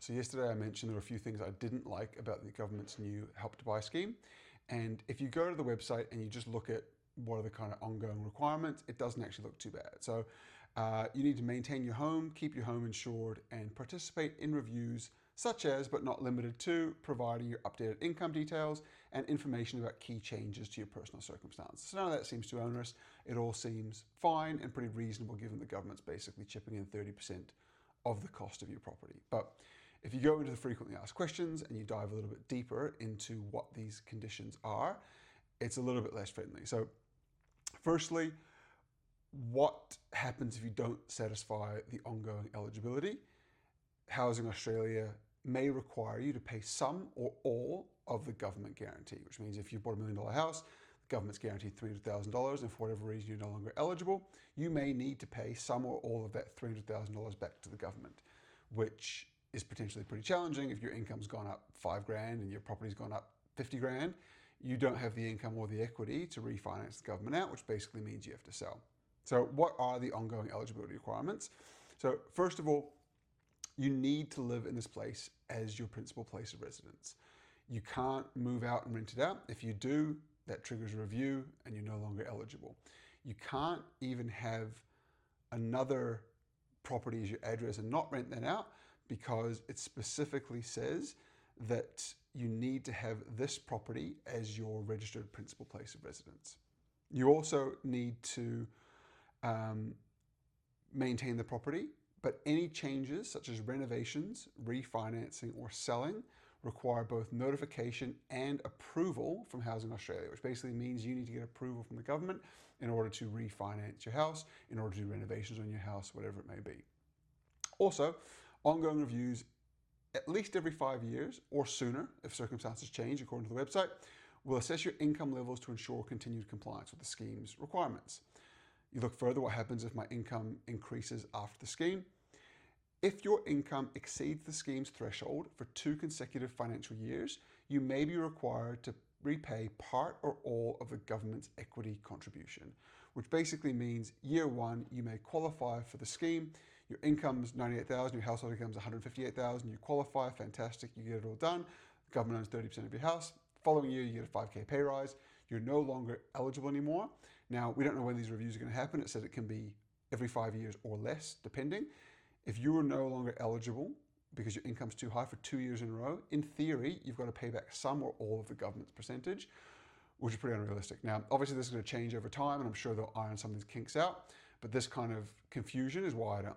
So yesterday I mentioned there were a few things I didn't like about the government's new Help to Buy scheme. And if you go to the website and you just look at what are the kind of ongoing requirements, it doesn't actually look too bad. So you need to maintain your home, keep your home insured, and participate in reviews such as, but not limited to, providing your updated income details and information about key changes to your personal circumstances. So none of that seems too onerous. It all seems fine and pretty reasonable given the government's basically chipping in 30% of the cost of your property. But if you go into the frequently asked questions and you dive a little bit deeper into what these conditions are, it's a little bit less friendly. So firstly, what happens if you don't satisfy the ongoing eligibility? Housing Australia may require you to pay some or all of the government guarantee, which means if you bought $1 million house, the government's guaranteed $300,000, and for whatever reason you're no longer eligible, you may need to pay some or all of that $300,000 back to the government, which is potentially pretty challenging. If your income's gone up $5,000 and your property's gone up $50,000, you don't have the income or the equity to refinance the government out, which basically means you have to sell. So what are the ongoing eligibility requirements? So first of all, you need to live in this place as your principal place of residence. You can't move out and rent it out. If you do, that triggers a review and you're no longer eligible. You can't even have another property as your address and not rent that out, because it specifically says that you need to have this property as your registered principal place of residence. You also need to maintain the property, but any changes such as renovations, refinancing, or selling require both notification and approval from Housing Australia, which basically means you need to get approval from the government in order to refinance your house, in order to do renovations on your house, whatever it may be. Also, ongoing reviews at least every 5 years or sooner, if circumstances change according to the website, will assess your income levels to ensure continued compliance with the scheme's requirements. You look further, what happens if my income increases after the scheme? If your income exceeds the scheme's threshold for 2 consecutive financial years, you may be required to repay part or all of the government's equity contribution, which basically means year 1, you may qualify for the scheme. Your income is $98,000, your household income is $158,000, you qualify, fantastic, you get it all done. The government owns 30% of your house. Following year, you get a $5,000 pay rise. You're no longer eligible anymore. Now, we don't know when these reviews are going to happen. It says it can be every 5 years or less, depending. If you are no longer eligible because your income's too high for 2 years in a row, in theory, you've got to pay back some or all of the government's percentage, which is pretty unrealistic. Now, obviously, this is going to change over time, and I'm sure they'll iron some of these kinks out, but this kind of confusion is why I don't